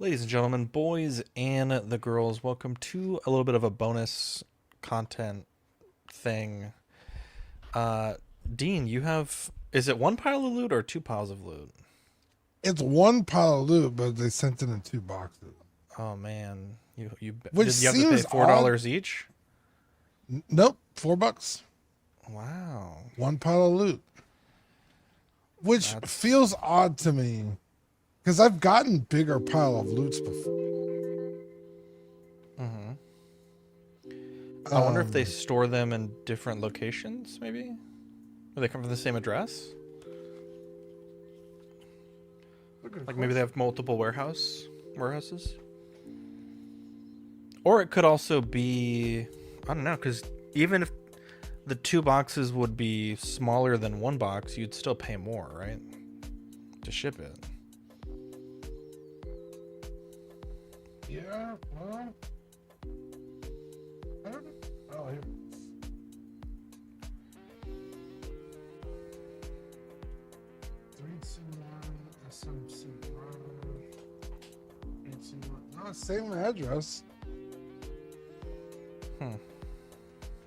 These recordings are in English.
Ladies and gentlemen, boys and the girls, welcome to a little bit of a bonus content thing. Uh, Dean, you have, is it one pile of loot or two piles of loot? It's one pile of loot, but they sent it in two boxes, Oh man, which did you have to pay seems four odd. dollars each? Nope, $4. Wow, One pile of loot, which that's. feels odd to me because I've gotten bigger pile of loots before. Hmm. I wonder if they Um, store them in different locations, maybe? Or they come from the same address? good Like maybe they question. have multiple warehouses? Or it could also be, I don't know, because even if the two boxes would be smaller than one box, you'd still pay more, right? To ship it. Yeah, well, I don't know. Oh, here. Three, two, one, SMC. No, same address. Hmm.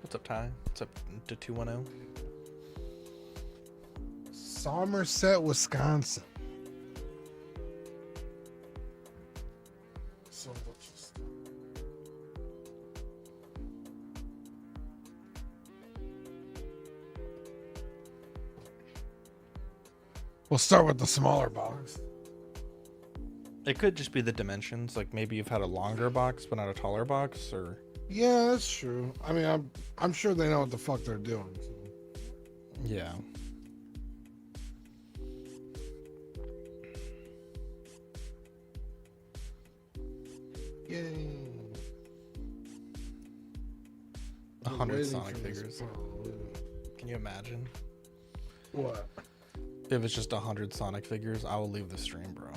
What's up, Ty? What's up to 210? Somerset, Wisconsin. So let's just. We'll start with the smaller box. It could just be the dimensions. Like maybe you've had a longer box, but not a taller box, or. Yeah, that's true. I mean, I'm sure they know what the fuck they're doing. So. Yeah. Yay! 100 Sonic figures. Can you imagine? What? If it's just 100 Sonic figures, I will leave the stream, bro.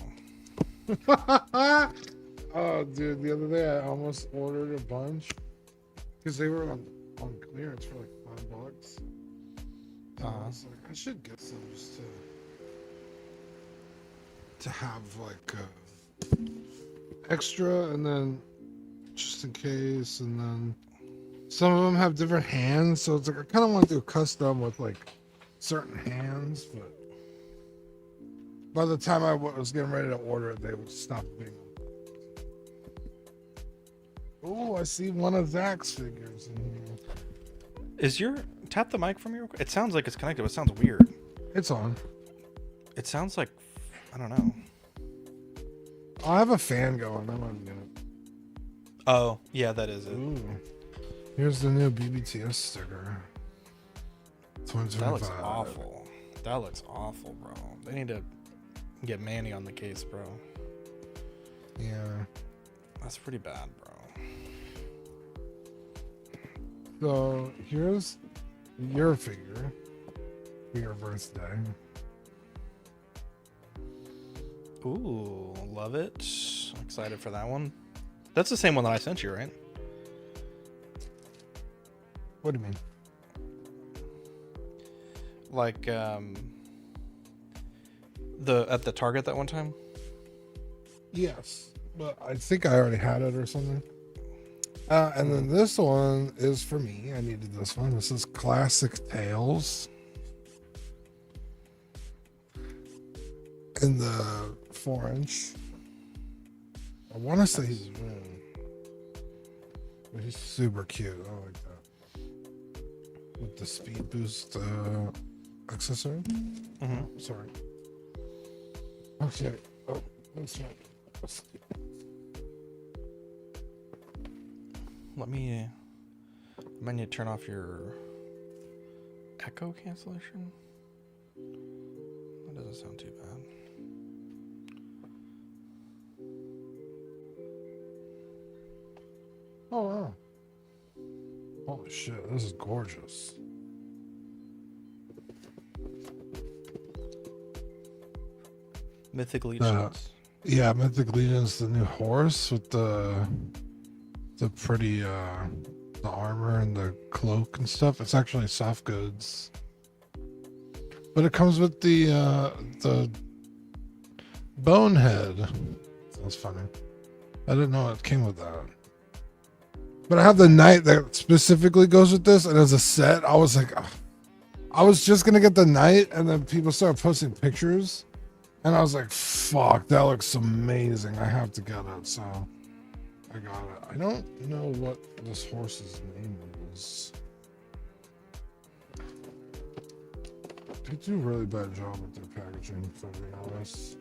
Oh, dude, the other day I almost ordered a bunch because they were on clearance for like $5. And I was like, I should get some just to have like extra, and then just in case, and then some of them have different hands, so it's like I kind of want to do a custom with like certain hands, but by the time I was getting ready to order it, they would stop being. Oh, I see one of Zach's figures in here. Is your tap the mic from your? It sounds like it's connected, but it sounds weird. It's on. It sounds like, I don't know. I have a fan going. I'm gonna get it. Oh, yeah, that is it. Ooh. Here's the new BBTS sticker. That looks 2025. awful. That looks awful, bro. They need to get Manny on the case, bro. Yeah. That's pretty bad, bro. So here's your figure for your birthday. Ooh, love it. Excited for that one. That's the same one that I sent you, right? What do you mean? Like, at the Target that one time? Yes, but I think I already had it or something. And then this one is for me. I needed this one. This is Classic Tales. In the 4-inch. I want to say Nice. he's red. But he's super cute. I like that. With the speed boost accessory. Mm-hmm. Sorry. Okay. Oh, that's right. Let me. I might need to turn off your echo cancellation. That doesn't sound too bad. Oh, wow. Holy shit, this is gorgeous. Mythic Legions. Yeah, Mythic Legion's the new horse with the pretty the armor and the cloak and stuff. It's actually soft goods. But it comes with the bonehead. That's funny. I didn't know it came with that. But I have the knight that specifically goes with this, and as a set, I was like, ugh. I was just gonna get the knight, and then people started posting pictures, and I was like, fuck, that looks amazing. I have to get it, so I got it. I don't know what this horse's name is. They do a really bad job with their packaging, if I'm being honest.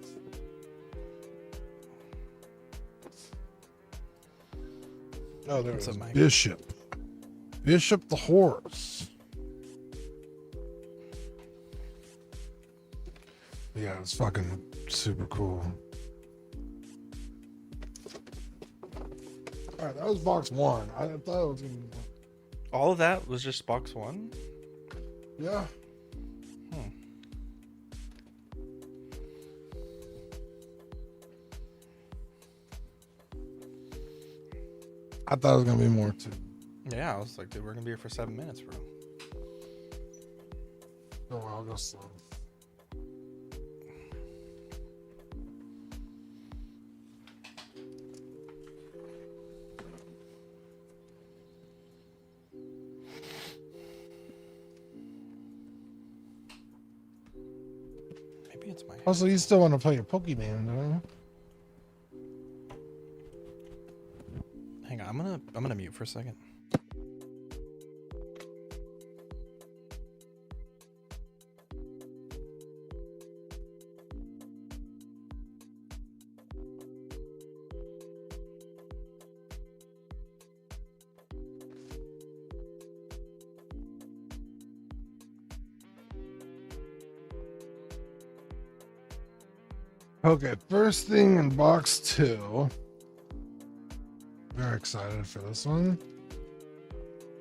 Oh, there it What's is. up, Mike? Bishop. Bishop the horse. Yeah, it's fucking super cool. Alright, that was box one. I thought it was gonna be. All of that was just box one? Yeah. I thought it was gonna be more too. Yeah, I was like, dude, we're gonna be here for 7 minutes, bro. Oh, well, I'll go slow. Maybe it's my Also, you still want to play your Pokemon, don't you? Hang on, I'm gonna mute for a second. Okay, first thing in box two. Very excited for this one.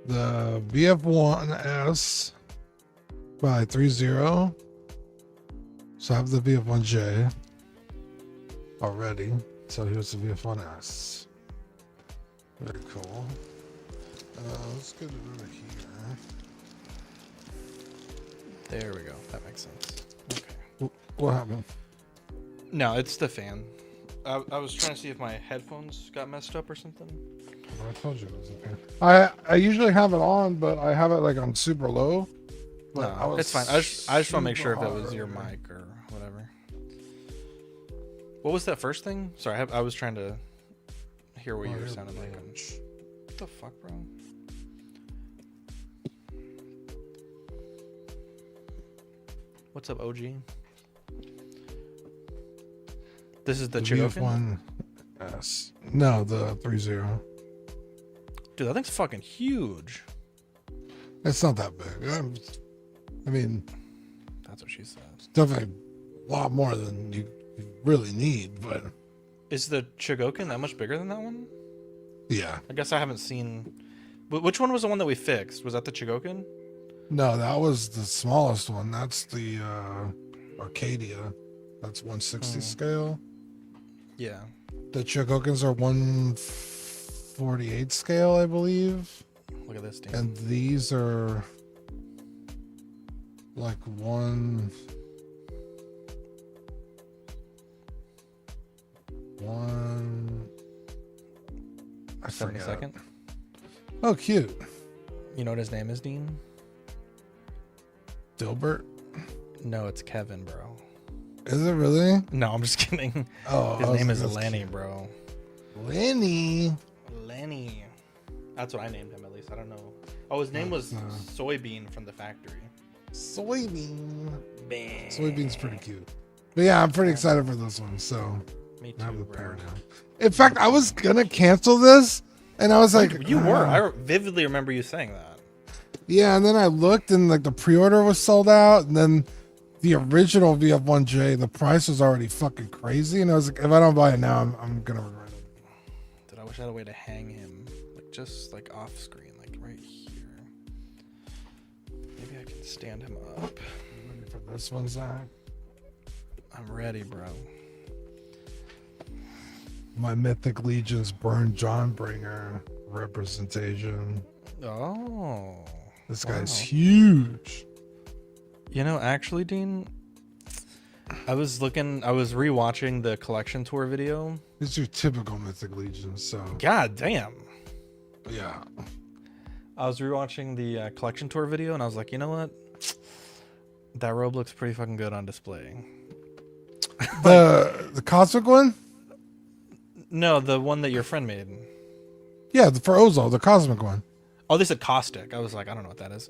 The VF1S by 3.0. So I have the VF1J already. So here's the VF1S. Very cool. Let's get it over here. There we go. That makes sense. Okay. What happened? No, it's the fan. I was trying to see if my headphones got messed up or something. I told you it was okay. I usually have it on, but I have it like on super low. But No, it's fine. I just want to make sure if it was your mic or whatever. What was that first thing? Sorry, I was trying to hear what you were sounding like. What the fuck, bro? What's up, OG? This is the Chogokin? VF1S. No, the 3.0. Dude, that thing's fucking huge. It's not that big. I mean, That's what she said. it's definitely a lot more than you really need, but Is the Chogokin that much bigger than that one? yeah. I guess I haven't seen. Which one was the one that we fixed? Was that the Chogokin? No, that was the smallest one. That's the Arcadia. That's 160 scale. Yeah. The Chogokins are 148 scale, I believe. Look at this, dude. And these are like one. I forget. 72nd. Oh, cute. You know what his name is, Dean? Dilbert. No, it's Kevin, bro. Is it really? No, I'm just kidding. Oh, His I was name like, is that's Lenny, cute. bro. Lenny. Lenny. That's what I named him, at least. I don't know. Oh, his name was Soybean from the factory. Soybean. Bang. Soybean's pretty cute. But yeah, I'm pretty excited for this one. So Me I have too, the bro. pair now. In fact, I was gonna cancel this, and I was like, You were. I vividly remember you saying that. yeah. And then I looked, and like the pre-order was sold out, and then the original VF1J, the price was already fucking crazy, and I was like, if I don't buy it now, I'm gonna regret it. Dude, I wish I had a way to hang him, like just like off screen, like right here. Maybe I can stand him up. You ready for this one, Zach? I'm ready, bro. My Mythic Legion's Burn Johnbringer representation. Oh. This guy's wow. huge. You know, actually, Dean, I was rewatching the collection tour video. It's your typical Mythic Legion, so God damn. yeah. I was rewatching the collection tour video, and I was like, you know what? That robe looks pretty fucking good on display. The cosmic one? No, the one that your friend made. Yeah, for Ozol, the cosmic one. Oh, they said caustic. I was like, I don't know what that is.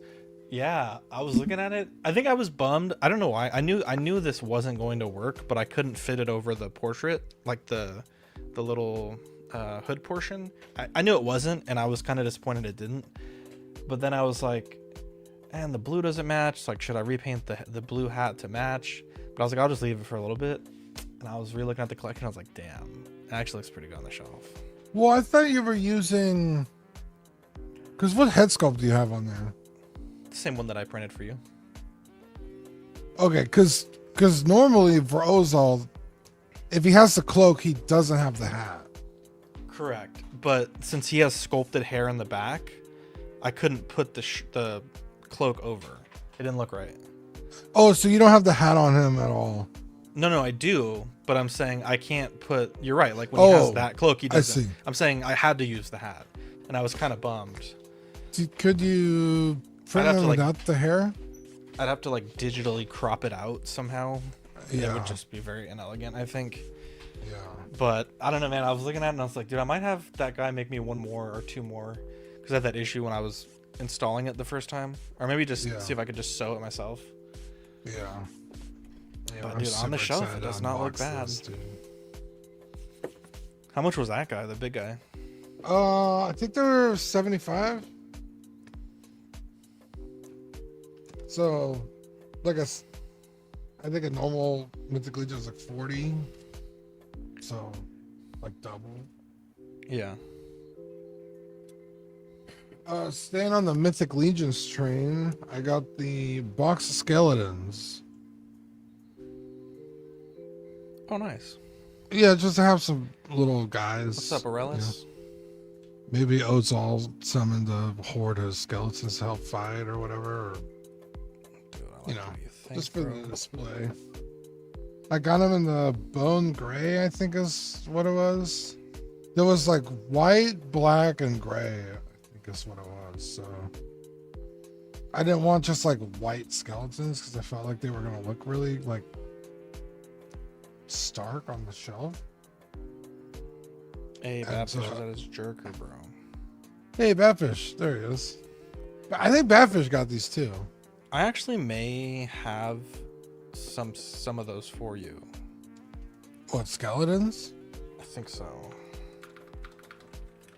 Yeah, I was looking at it. I think I was bummed. I don't know why. I knew this wasn't going to work, but I couldn't fit it over the portrait, like the little hood portion. I knew it wasn't, and I was kind of disappointed it didn't. But then I was like, and the blue doesn't match. Like, should I repaint the blue hat to match? But I was like, I'll just leave it for a little bit. And I was re-looking at the collection. I was like, damn, it actually looks pretty good on the shelf. Well, I thought you were using. Because what head sculpt do you have on there? The same one that I printed for you. Okay, because normally for Ozol, if he has the cloak, he doesn't have the hat. Correct. But since he has sculpted hair in the back, I couldn't put the cloak over. It didn't look right. Oh, so you don't have the hat on him at all? No, I do, but I'm saying I can't put. You're right. Like when he has that cloak, he doesn't. I see. I'm saying I had to use the hat, and I was kind of bummed. Could you print him without the hair? I'd have to like digitally crop it out somehow. Yeah. It would just be very inelegant, I think. Yeah. But I don't know, man. I was looking at it and I was like, dude, I might have that guy make me one more or two more, because I had that issue when I was installing it the first time, or maybe just see if I could just sew it myself. Yeah. But dude, on the shelf, it does not look bad. How much was that guy, the big guy? I think they were 75. So, like I think a normal Mythic Legion is like 40. So, like double. Yeah. Staying on the Mythic Legions train, I got the box of skeletons. Oh, nice. Yeah, just to have some little guys. What's up, Aurelius? Maybe Ozol summoned a horde of skeletons to help fight or whatever. Or, dude, I like what you think, just for the display. I got him in the bone gray, I think is what it was. There was like white, black, and gray, I think is what it was. So I didn't want just like white skeletons because I felt like they were going to look really like stark on the shelf. Hey, Batfish is at his jerker, bro. Hey, Batfish. There he is. I think Batfish got these too. I actually may have some of those for you. What, skeletons? I think so.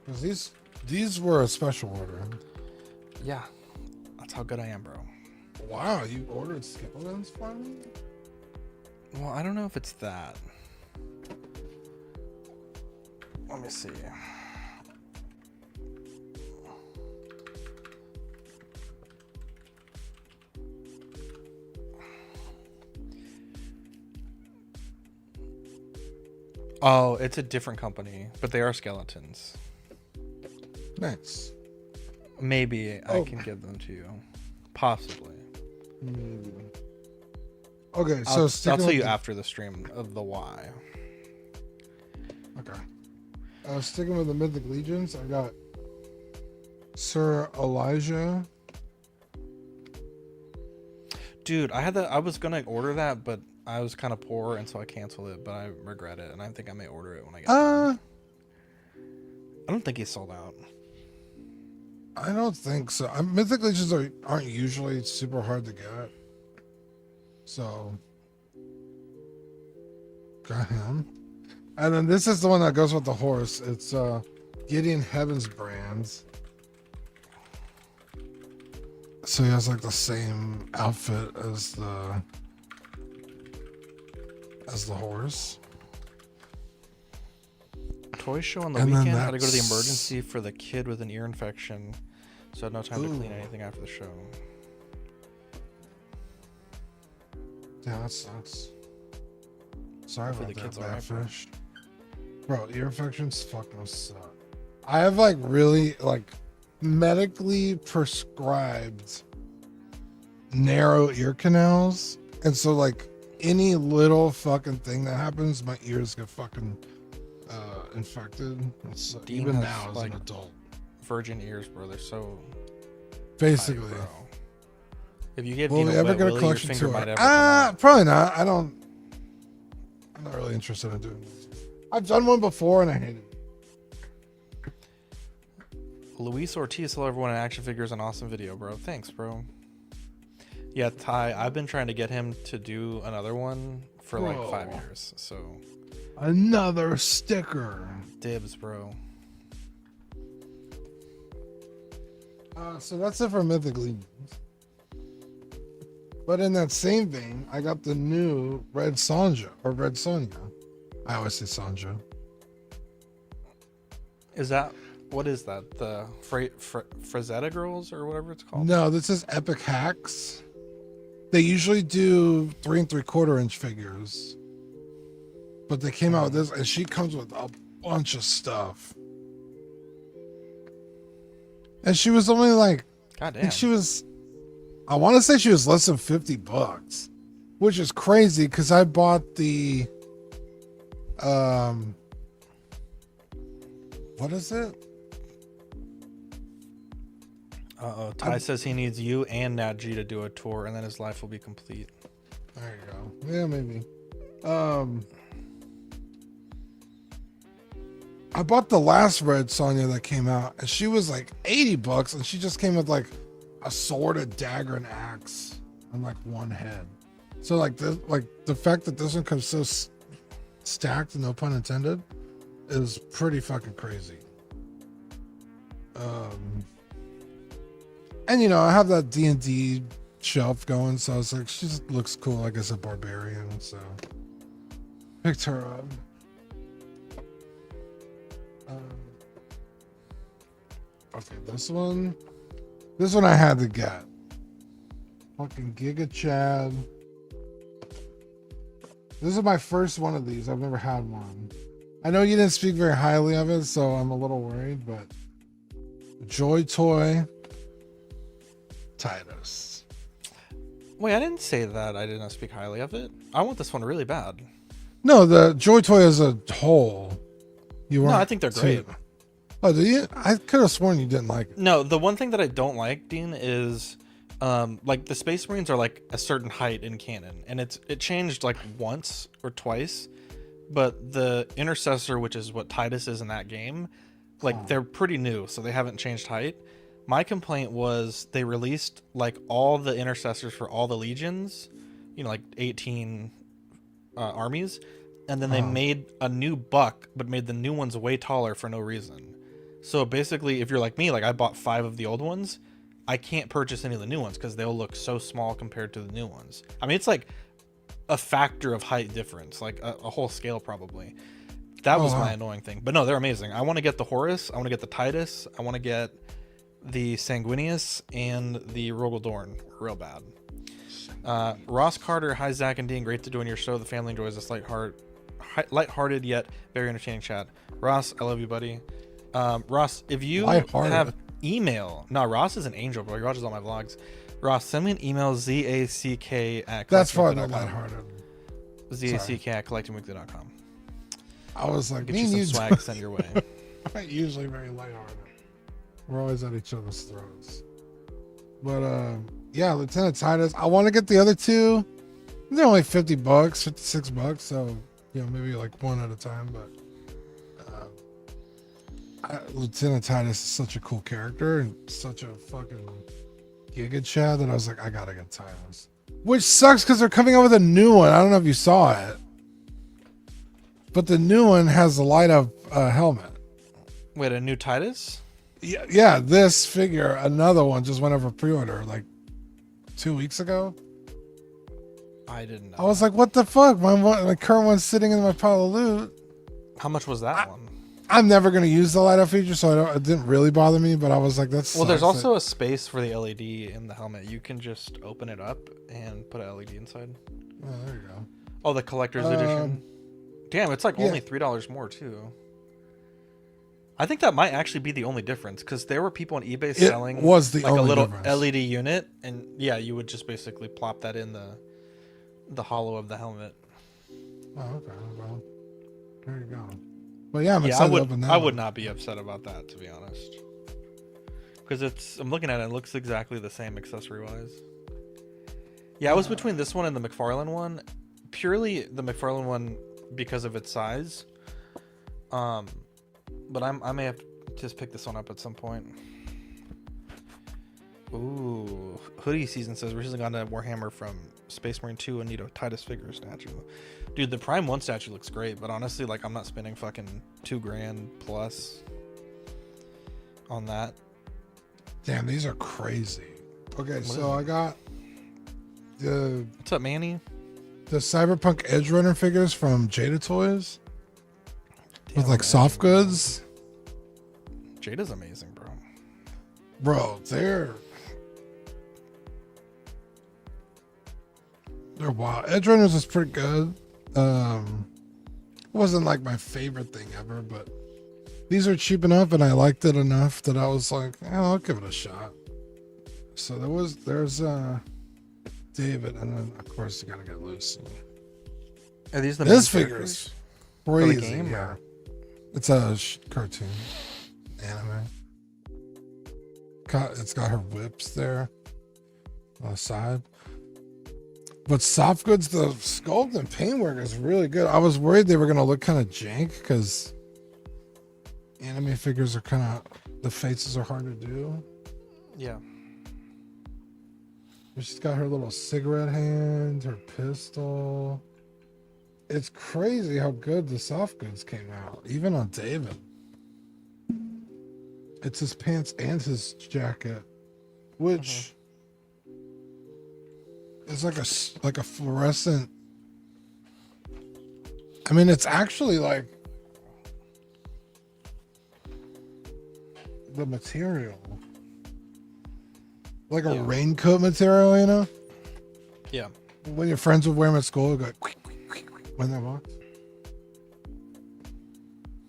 Because these were a special order. Yeah. That's how good I am, bro. Wow, you ordered skeletons for me? Well, I don't know if it's that. Let me see. Oh, it's a different company, but they are skeletons. Nice. Maybe I can give them to you. Possibly. Okay, so I'll tell you after the stream of the why. Okay. Sticking with the Mythic Legions, I got Sir Elijah. Dude, I was gonna order that, but I was kind of poor, and so I canceled it. But I regret it, and I think I may order it when I get home. I don't think he's sold out. I don't think so. Mythic Legions aren't usually super hard to get. So, got him. And then this is the one that goes with the horse. It's Gideon Heaven's brand. So he has like the same outfit as the horse. Toy show on the weekend. I had to go to the emergency for the kid with an ear infection, so I had no time to clean anything after the show. Yeah, that sucks. Sorry for about the that, kids, Batfish. Bro, ear infections fucking suck. I have like really like medically prescribed narrow ear canals, and so like any little fucking thing that happens, my ears get fucking infected. Dean Even has, now as like, an adult. Virgin ears, bro. They're so Basically. tight, bro. If you give Will Dean we a ever wet get a willy, your collection finger might tour? ever come out. Probably not. I'm not really interested in doing this. I've done one before and I hated it. Luis Ortiz, hello everyone, and action figures, an awesome video, bro. Thanks, bro. Yeah, Ty, I've been trying to get him to do another one for like Bro. 5 years. So Another sticker. dibs, bro. So that's it for Mythic Legions. But in that same vein, I got the new Red Sonja or Red Sonja. I always say Sonja. Is that what is that? The Frazetta girls or whatever it's called? No, this is Epic Hacks. They usually do 3 3/4 inch figures, but they came out with this, and she comes with a bunch of stuff. And she was only like, God I damn. think she was, I want to say she was less than $50, which is crazy because I bought the, what is it? Uh-oh. Ty says he needs you and Nat G to do a tour, and then his life will be complete. There you go. Yeah, maybe. I bought the last Red Sonja that came out, and she was like $80, and she just came with like a sword, a dagger, and axe, and like one head. So like the fact that this one comes so stacked, no pun intended, is pretty fucking crazy. And you know, I have that D&D shelf going, so I was like, she just looks cool, like as a barbarian, so picked her up. Okay, this one I had to get. Fucking Giga Chad. This is my first one of these. I've never had one. I know you didn't speak very highly of it, so I'm a little worried, but Joy Toy Titus. Wait, I didn't say that I did not speak highly of it. I want this one really bad. No, the Joy Toy as a whole. You No, weren't I think they're great. Oh, do you? I could have sworn you didn't like it. No, the one thing that I don't like, Dean, is like the Space Marines are like a certain height in canon, and it changed like once or twice, but the Intercessor, which is what Titus is in that game, like they're pretty new, so they haven't changed height. My complaint was they released like all the Intercessors for all the legions, you know, like 18 armies, and then they made a new buck, but made the new ones way taller for no reason. So basically, if you're like me, like I bought 5 of the old ones, I can't purchase any of the new ones because they'll look so small compared to the new ones. I mean, it's like a factor of height difference, like a whole scale probably. That was my annoying thing. But no, they're amazing. I want to get the Horus, I want to get the Titus, I want to get the Sanguinius, and the Rogel Dorn real bad. Ross Carter, hi Zach and Dean, great to join your show. The family enjoys this lighthearted yet very entertaining chat. Ross, I love you, buddy. Ross, if you have email, no, Ross is an angel, bro. He watches all my vlogs. Ross, send me an email, ZACK at That's far not lighthearted. ZACK at collectingweekly.com. I was like, Get you some swag sent your way. I'm usually very lighthearted. We're always at each other's throats. But yeah, Lieutenant Titus. I want to get the other two. They're only $50, $56, so you know, maybe like one at a time, but Lieutenant Titus is such a cool character and such a fucking Giga Chad that I was like, I gotta get Titus. Which sucks because they're coming out with a new one. I don't know if you saw it, but the new one has the light up helmet. Wait, a new Titus? Yeah, this figure, another one just went over pre-order like 2 weeks ago. I didn't know. I was like, what the fuck? My current one's sitting in my pile of loot. How much was that one? I'm never going to use the light up feature, so it didn't really bother me, but I was like, that's. Well, there's also a space for the LED in the helmet. You can just open it up and put an LED inside. Oh, there you go. Oh, the collector's edition. Damn, it's like only $3 more too. I think that might actually be the only difference because there were people on eBay selling was the like only a little difference. LED unit, and yeah, you would just basically plop that in the the hollow of the helmet. Oh, okay. Well, there you go. But yeah, I'm Yeah, excited to open that I would one. not be upset about that, to be honest. Because I'm looking at it, it looks exactly the same accessory wise. Yeah, I was between this one and the McFarlane one. Purely the McFarlane one because of its size. But I may have to just pick this one up at some point. Ooh, Hoodie Season says recently got a Warhammer from Space Marine 2 and need a Titus figure statue. Dude, the Prime 1 statue looks great, but honestly, like, I'm not spending fucking $2,000 plus on that. Damn, these are crazy. Okay, What so is I got the What's up, Manny? Cyberpunk Edge Runner figures from Jada Toys Damn, with like man. soft goods. Jada's amazing, bro. Bro, they're wild. Edge Runners is pretty good. Wasn't like my favorite thing ever, but these are cheap enough and I liked it enough that I was like, I'll give it a shot. So there's David, and then of course you gotta get Lucy. Are these the This main figure is characters? crazy. game, Yeah. or- It's a cartoon anime. It's got her whips there on the side. But soft goods, the sculpt and paintwork is really good. I was worried they were gonna look kind of jank because anime figures are kind of, the faces are hard to do. Yeah. But she's got her little cigarette hand, her pistol. It's crazy how good the soft goods came out, even on David. It's his pants and his jacket, which is like a fluorescent. I mean, it's actually like the material, like a Yeah. raincoat material, you know. Yeah. When your friends would wear them at school, it'd go quick, when they walked.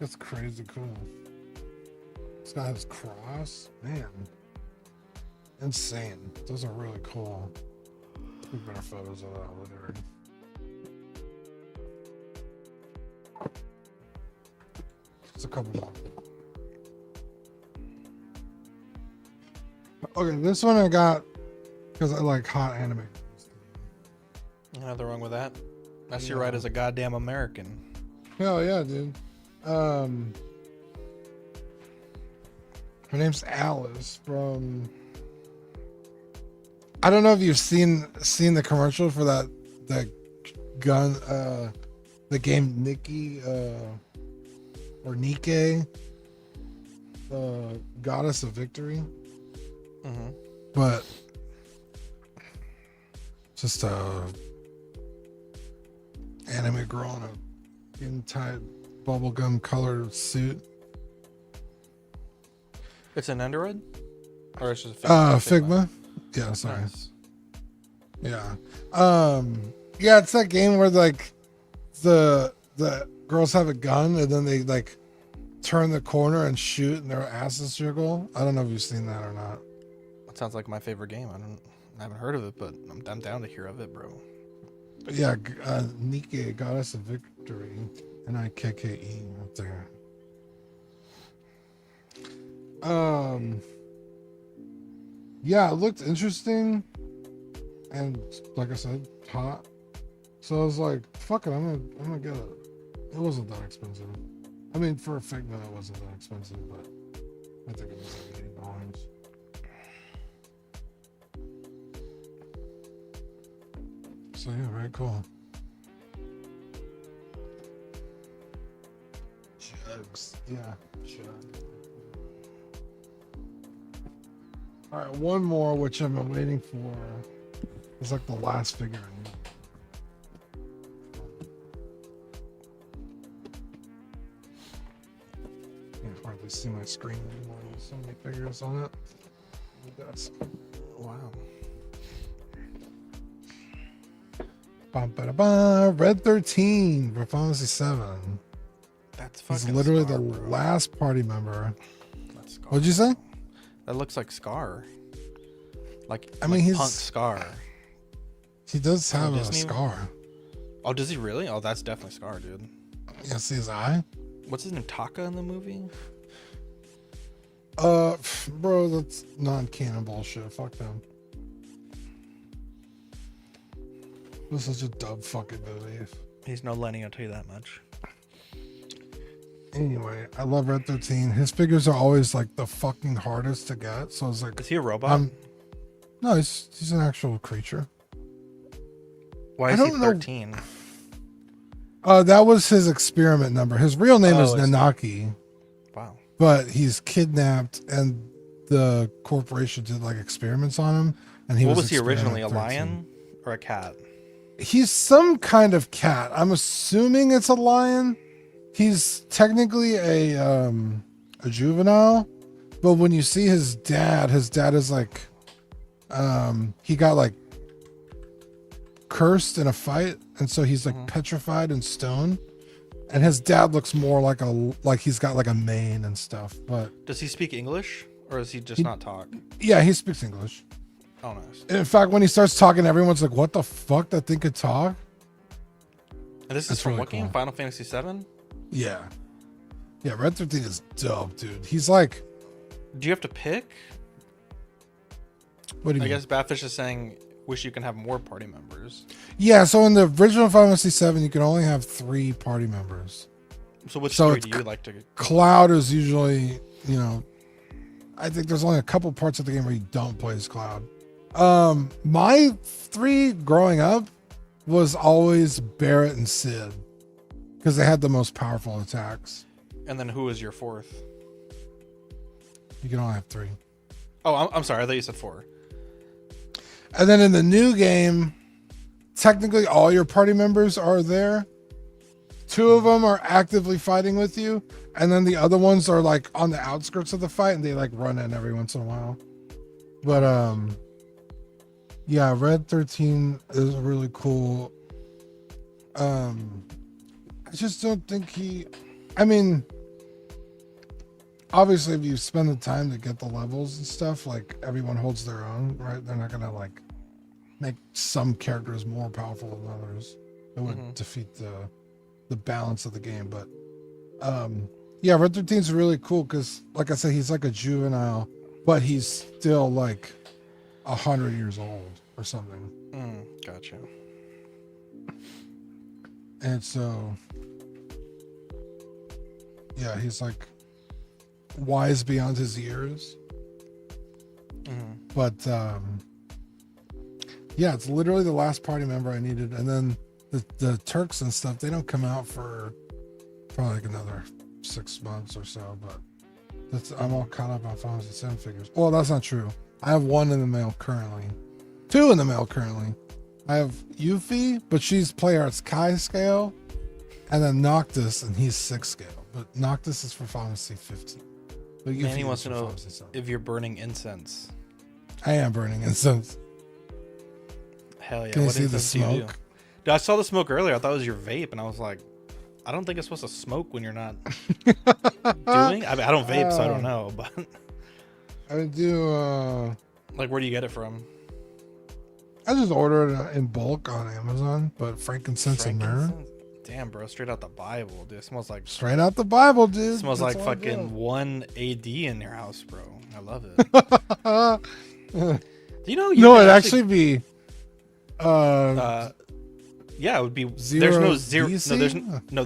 That's crazy cool. It's got his cross. Man. Insane. Those are really cool. Take better photos of that later. Just a couple more. Okay, this one I got because I like hot anime. Nothing wrong with that. That's your Yeah. right as a goddamn American. Hell yeah, dude. Her name's Alice from. I don't know if you've seen the commercial for that gun, the game Nikki, or Nike, Goddess of Victory, Mm-hmm. but just a anime girl in a skin tight bubblegum colored suit. It's an Android? Or it's just Figma. Yeah, sorry. Nice. Yeah. Yeah, it's that game where like the girls have a gun and then they like turn the corner and shoot and their asses jiggle. I don't know if you've seen that or not. That sounds like my favorite game. I haven't heard of it, but I'm down to hear of it, bro. But yeah, Nike, Goddess of Victory, Nike up there. Yeah, it looked interesting, and like I said, hot. So I was like, "Fuck it, I'm gonna get it." It wasn't that expensive. I mean, for a Figma, it wasn't that expensive, but I think it was like $80. So yeah, very cool. Jugs, yeah, jugs. All right, one more, which I've been waiting for. It's like the last figure I need. Can't hardly see my screen anymore. There's so many figures on it. That's Wow. Red 13 for Final Fantasy 7. That's He's fucking literally Scar, the bro. last party member. That's Scar. What'd you say? That looks like Scar. Like I mean, like he's- punk Scar. He does have a Disney? scar. Oh, does he really? Oh, that's definitely Scar, dude. Yeah, see his eye? What's his name? Taka in the movie? Bro, that's non-canon bullshit. Fuck them. It was such a dumb fucking movie. He's no Lenny, I'll tell you that much. Anyway, I love Red 13. His figures are always like the fucking hardest to get. So it's like, Is he a robot? no, he's an actual creature. Why I is he don't know. 13? That was his experiment number. His real name is Oh, I see. Nanaki, Wow. but he's kidnapped and the corporation did like experiments on him. And he What was was he originally? A experiment 13. lion or a cat? He's some kind of cat. I'm assuming it's a lion. He's technically a juvenile, but when you see his dad is like he got like cursed in a fight, and so he's like petrified in stone. And his dad looks more like he's got like a mane and stuff. But Does he speak English or does he just not talk? yeah, he speaks English. Oh, nice. In fact, when he starts talking, everyone's like, "What the fuck? That thing could talk?" And this is That's from really what game? cool. Final Fantasy VII? Yeah, yeah. Red 13 is dope, dude. He's like, Do you have to pick? what do you I mean? guess Batfish is saying, wish you can have more party members. Yeah, so in the original Final Fantasy 7, you can only have 3 party members. So which So story it's do you like to... Cloud is usually, I think there's only a couple parts of the game where you don't play as Cloud. My 3 growing up was always Barrett and Sid because they had the most powerful attacks. And then who is your 4th? You can only have 3. Oh, I'm sorry. I thought you said 4. And then in the new game, technically all your party members are there. 2 of them are actively fighting with you, and then the other ones are like on the outskirts of the fight and they like run in every once in a while. But yeah, Red 13 is really cool. I just don't think obviously if you spend the time to get the levels and stuff, like everyone holds their own, right? They're not gonna like make some characters more powerful than others. It would defeat the balance of the game. But yeah, Red 13 is really cool because, like I said, he's like a juvenile, but he's still like 100 years old or something. Gotcha. And so, yeah, he's like wise beyond his years. But yeah, it's literally the last party member I needed. And then the Turks and stuff, they don't come out for probably like another 6 months or so. But I'm all caught up on Final Fantasy 7 figures. Well, that's not true. I have 1 in the mail currently. 2 in the mail currently. I have Yuffie, but she's Playart's Kai scale. And then Noctis, and he's 6 scale. But Noctis is for Final Fantasy 15. But Yuffie Manny is wants to for know Final Fantasy 7. if you're burning incense. I am burning incense. Hell yeah. Can you What see the incense do you do? smoke? Dude, I saw the smoke earlier. I thought it was your vape, and I was like, I don't think it's supposed to smoke when you're not doing. I mean, I don't vape, so I don't know. But I do. like, where do you get it from? I just ordered it in bulk on Amazon, but frankincense and myrrh. Frankincense? Damn, bro, straight out the Bible, dude. It smells like Straight out the Bible, dude. smells That's like all I fucking 1 AD in your house, bro. I love it. do. Do you know? No, can it'd actually be. Yeah, it would be. There's Zero no zero. BC?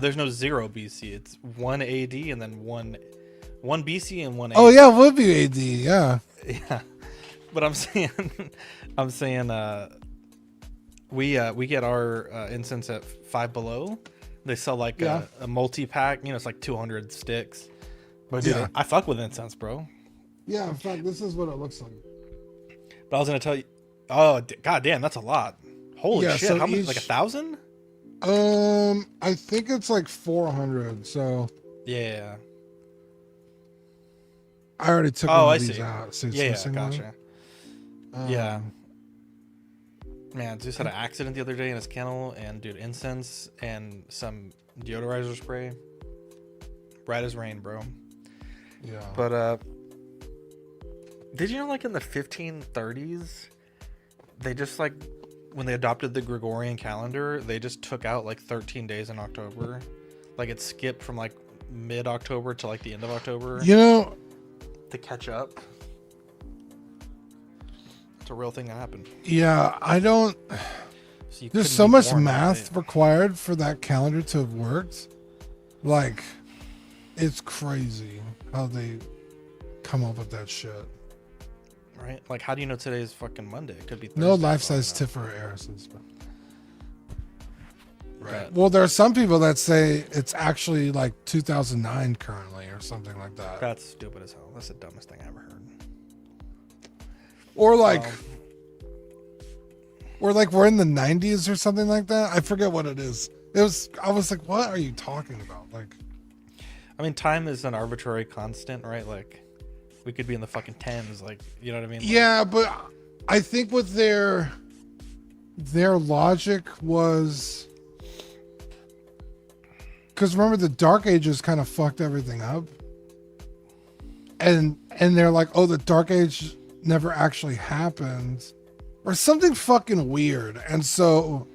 There's no 0 BC. It's 1 AD and then one BC and 1 AD. Oh yeah, it would be AD. Yeah. Yeah, but I'm saying, we get our incense at Five Below. They sell like a multi pack. It's like 200 sticks. But dude, Yeah. I fuck with incense, bro. Yeah. In fact, this is what it looks like. But I was gonna tell you. Oh, god damn, that's a lot. Holy Yeah, shit! so How much? each- Like 1,000? I think it's like 400. So Yeah. I already took Oh, one I of these see. out. So it's Yeah, missing one. gotcha. Um, Yeah. Man, Zeus had an accident the other day in his kennel, and dude, incense and some deodorizer spray. Bright as rain, bro. Yeah. But did you know, like in the 1530s, they just like when they adopted the Gregorian calendar, they just took out like 13 days in October. Like it skipped from like mid-October to like the end of October You know, to catch up. It's a real thing that happened. yeah, I don't. So you There's couldn't so be much born that math day, required for that calendar to have worked. Like, it's crazy how they come up with that shit. right? Like, how do you know today's fucking Monday? It could be Thursday. No for life all I size know. tip for Harrison's. But- Well, there are some people that say it's actually like 2009 currently or something like that. That's stupid as hell. That's the dumbest thing I ever heard. Or like, Well, or like we're in the 90s or something like that. I forget what it is. I was like, what are you talking about? Like, I mean, time is an arbitrary constant, right? Like, we could be in the fucking tens, like, you know what I mean? Like, yeah, but I think with their logic was, because remember the Dark Ages kind of fucked everything up, and they're like, oh, the Dark Age never actually happened, or something fucking weird, and so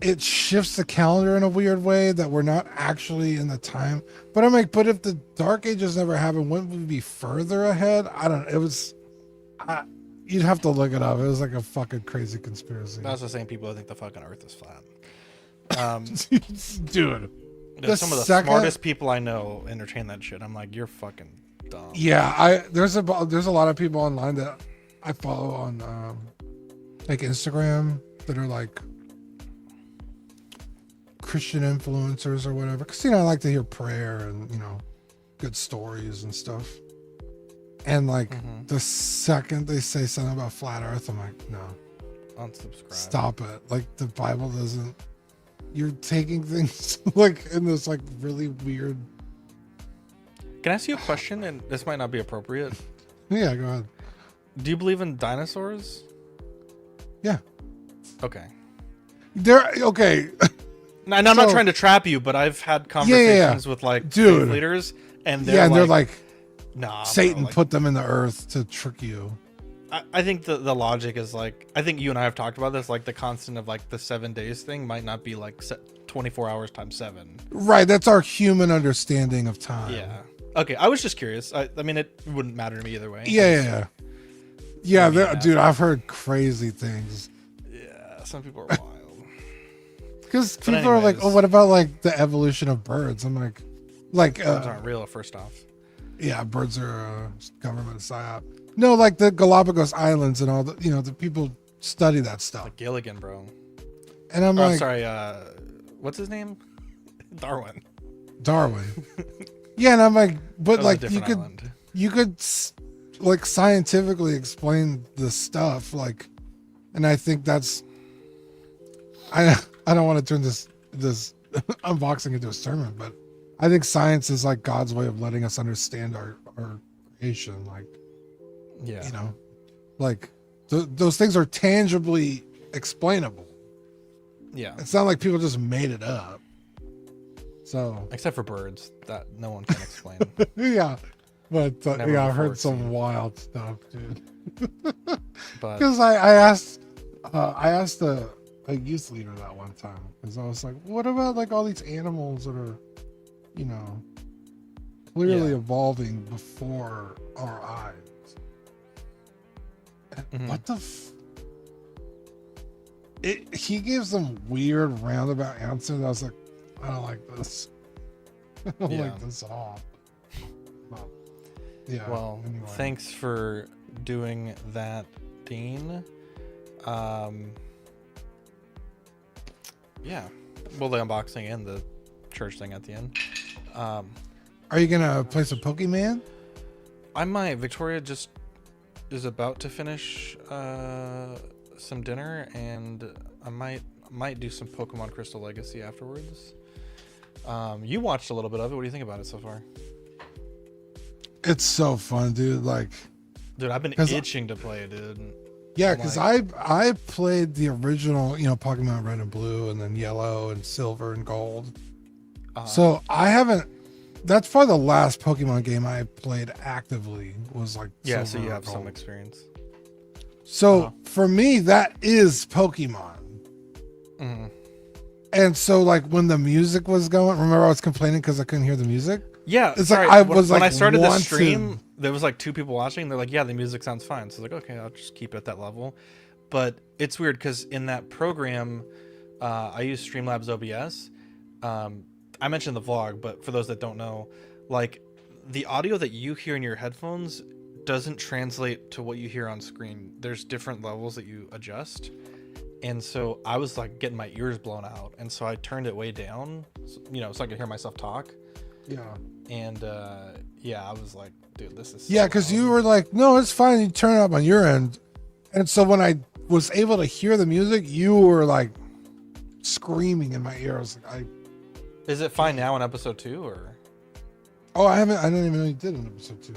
it shifts the calendar in a weird way that we're not actually in the time. But I'm like, but if the Dark Ages never happened, wouldn't we be further ahead? I don't know. It was, you'd have to look it up. It was like a fucking crazy conspiracy. That's the same people that think the fucking Earth is flat. Dude. Dude, some of the smartest people I know entertain that shit. I'm like, you're fucking dumb. Yeah, there's a lot of people online that I follow on like Instagram that are like Christian influencers or whatever, because I like to hear prayer and good stories and stuff. And like the second they say something about flat Earth, I'm like, no, Unsubscribe. stop it. Like the Bible doesn't. You're taking things like in this like really weird. Can I ask you a question? And this might not be appropriate. Yeah, go ahead. Do you believe in dinosaurs? Yeah, Okay. they're okay. And I'm not So- trying to trap you, but I've had yeah. conversations with like Dude. faith leaders, and they're Yeah, and like, they're like nah, bro, Satan like, put them in the earth to trick you. I think the logic is like, I think you and I have talked about this, like the constant of like the 7 days thing might not be like 24 hours times 7. Right, that's our human understanding of time. Yeah. Okay, I was just curious. I mean, it wouldn't matter to me either way. Yeah. Yeah. Dude, I've heard crazy things. Yeah, some people are wild. Because But people are like, anyways. oh, what about like the evolution of birds? I'm like, Birds aren't real, first off. yeah, birds are a government psyop. No, like the Galapagos Islands and all the, the people study that stuff. Like Gilligan, bro. And I'm Oh, I'm like, sorry, what's his name? Darwin. Darwin. Yeah, and I'm like, but That was a like different island. you could like scientifically explain the stuff, like, and I think that's, I don't want to turn this unboxing into a sermon, but I think science is like God's way of letting us understand our creation, like, Yeah. like those things are tangibly explainable. Yeah. It's not like people just made it up. So Except for birds that no one can explain. yeah, but Never yeah, I've before heard some seen. wild stuff, dude. But Because I asked a youth leader that one time, because I was like, what about like all these animals that are, clearly Yeah. evolving before our eyes? And Mhm. what the he gives some weird roundabout answer that I was like, I don't like this. I don't Yeah. like this at all. But, yeah. well, anyway. thanks for doing that, Dean. Yeah. Well, the unboxing and the church thing at the end. Are you gonna play some Pokemon? I might. Victoria just is about to finish some dinner, and I might do some Pokemon Crystal Legacy afterwards. You watched a little bit of it. What do you think about it so far? It's so fun, dude. Like, Dude, I've been 'Cause- itching to play it, dude. yeah, I'm because like- I played the original, Pokemon Red and Blue, and then Yellow and Silver and Gold. So I haven't. That's probably the last Pokemon game I played actively. Was like Yeah, so Silver you or have some Gold. experience. So for me, that is Pokemon. Mhm. And so like when the music was going, remember I was complaining because I couldn't hear the music. Yeah, It's sorry. like I when, was when like I started the wanted- stream, there was like 2 people watching. They're like, "Yeah, the music sounds fine." So I was like, "Okay, I'll just keep it at that level." But it's weird because in that program, I use Streamlabs OBS. Um, I mentioned the vlog, but for those that don't know, like the audio that you hear in your headphones doesn't translate to what you hear on screen. There's different levels that you adjust. And so I was like getting my ears blown out. And so I turned it way down, so I could hear myself talk. Yeah. And yeah, I was like, dude, this is Yeah, because you were like, no, it's fine. You turn it up on your end. And so when I was able to hear the music, you were like screaming in my ear. I was like, Is it fine now in episode 2 or I didn't even know you did an episode 2.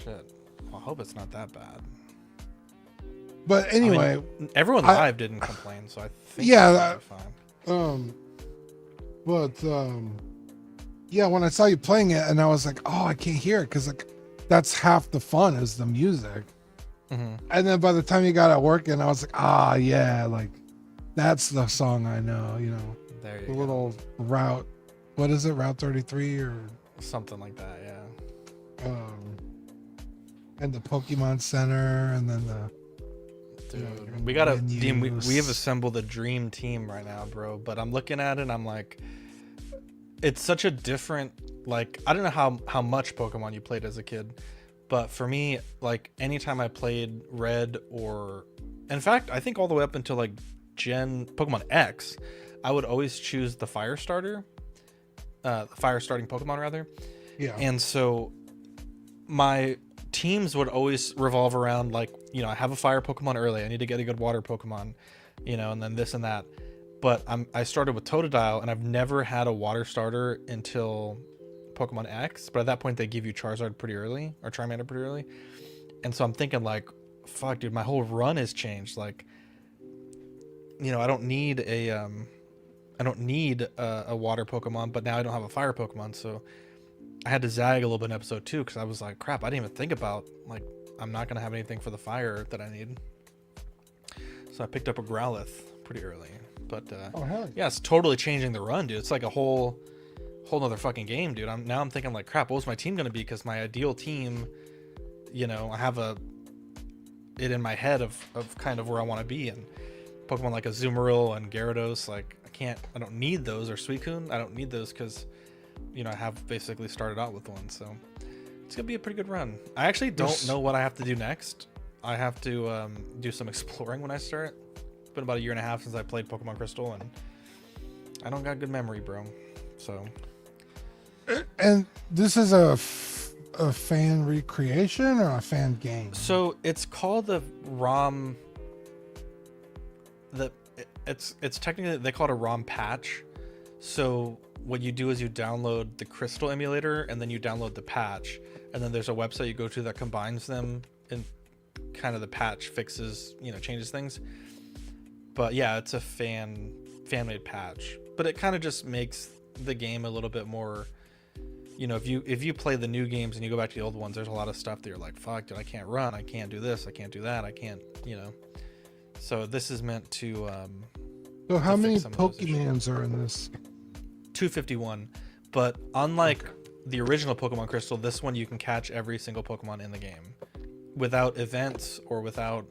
shit? Well, I hope it's not that bad. But anyway, I mean, everyone live didn't complain, so I think Yeah, it's fine. Yeah, when I saw you playing it and I was like, oh, I can't hear it because like that's half the fun is the music. Mm-hmm. And then by the time you got it working, I was like, yeah, like that's the song I know, There you the go. little route. What is it, Route 33 or Something like that, yeah. and the Pokemon Center, and then the Dude, we gotta, Dean, we have menus. assembled a dream team right now, bro. But I'm looking at it and I'm like, it's such a different, like, I don't know how much Pokemon you played as a kid, but for me, like, anytime I played Red or, in fact, I think all the way up until like Pokemon X, I would always choose the fire starting Pokemon rather. Yeah. And so my teams would always revolve around like, I have a fire Pokemon early. I need to get a good water Pokemon, and then this and that. But I started with Totodile, and I've never had a water starter until Pokemon X. But at that point, they give you Charizard pretty early or Charmander pretty early. And so I'm thinking like, fuck, dude, my whole run has changed. Like, I don't need a water Pokemon, but now I don't have a fire Pokemon, so I had to zag a little bit in episode 2 because I was like, crap, I didn't even think about, like, I'm not going to have anything for the fire that I need. So I picked up a Growlithe pretty early. But, hell yeah, it's totally changing the run, dude. It's like a whole nother fucking game, dude. I'm thinking, like, crap, what was my team going to be? Because my ideal team, I have it in my head of kind of where I want to be. And Pokemon like Azumarill and Gyarados, like, I don't need those, or Suicune. I don't need those because I have basically started out with one, so it's gonna be a pretty good run. I actually don't know what I have to do next. I have to do some exploring when I start. It's been about a year and a half since I played Pokemon Crystal, and I don't got good memory, bro. So, And this is a fan recreation or a fan game? so it's called the ROM. It's technically, they call it a ROM patch. So what you do is you download the Crystal emulator and then you download the patch, and then there's a website you go to that combines them, and kind of the patch fixes, changes things. But yeah, it's a fan made patch, but it kind of just makes the game a little bit more, if you play the new games and you go back to the old ones, there's a lot of stuff that you're like, fuck, dude, I can't run, I can't do this, I can't do that, I can't, so this is meant to So how to many fix some of those issues. Pokemons are in this? 251, but unlike the original Pokemon Crystal, this one you can catch every single Pokemon in the game without events or without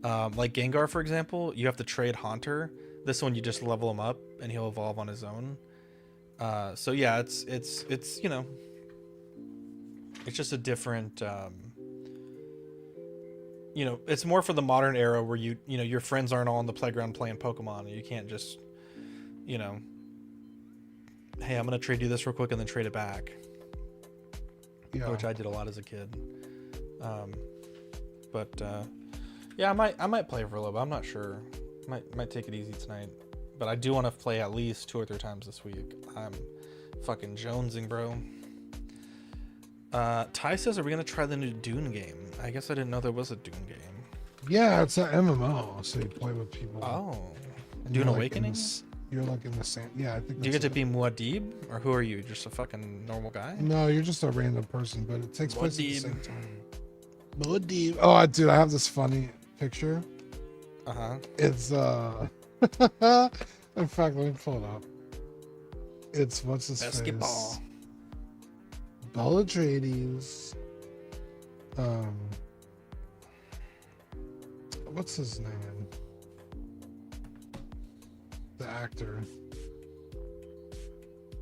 like Gengar, for example, you have to trade Haunter. This one you just level him up and he'll evolve on his own. So yeah, it's it's just a different it's more for the modern era where your friends aren't all on the playground playing Pokemon, and you can't just hey, I'm gonna trade you this real quick and then trade it back. Yeah. Which I did a lot as a kid. But yeah, I might play for a little bit. I'm not sure. Might take it easy tonight. But I do want to play at least 2 or 3 times this week. I'm fucking jonesing, bro. Ty says, are we gonna try the new Dune game? I guess I didn't know there was a Dune game. Yeah, it's an MMO, so you play with people. Oh, And Dune you're, like, Awakening? You're like in the same. Yeah, I think. Do you get that's to be Muad'Dib, or who are you? Just a fucking normal guy? No, you're just a random person, but it takes place at the Muad'Dib. same time. Modeep. Oh, dude, I have this funny picture. Uh-huh. It's in fact, let me pull it up. It's what's his Basketball. face? Bellatrades. What's his name? The actor.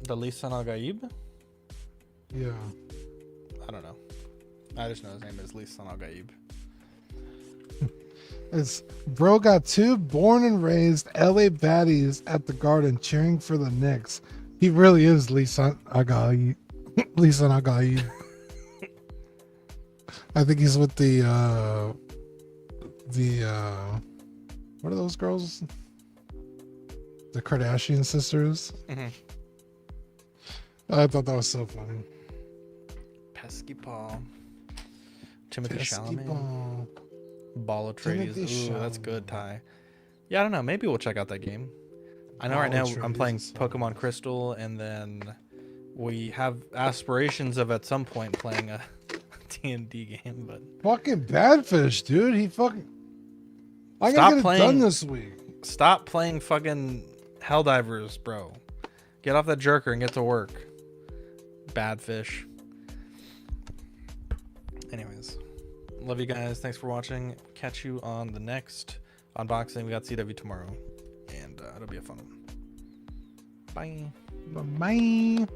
The Lisan Al Gaib? Yeah. I don't know. I just know his name is Lisan Al Gaib. It's bro got two born and raised LA baddies at the Garden cheering for the Knicks. He really is Lisan Agai. Lisan Agai. I think he's with the what are those girls? The Kardashian sisters. Mm-hmm. I thought that was so funny. Basketball. Timothy Chalamet. Basketball. Ball of Trades. Timothy Ooh, that's Chalamet. good, Ty. Yeah, I don't know. Maybe we'll check out that game. I know right Ball now of I'm playing Trades is so Pokemon nice. Crystal, and then we have aspirations of at some point playing a D&D game, but Fucking Badfish, dude. He fucking. I Stop gotta get it playing. done this week. stop playing fucking Helldivers, bro. Get off that jerker and get to work. Bad fish. Anyways, love you guys. Thanks for watching. Catch you on the next unboxing. We got CW tomorrow, and it'll be a fun one. Bye. Bye.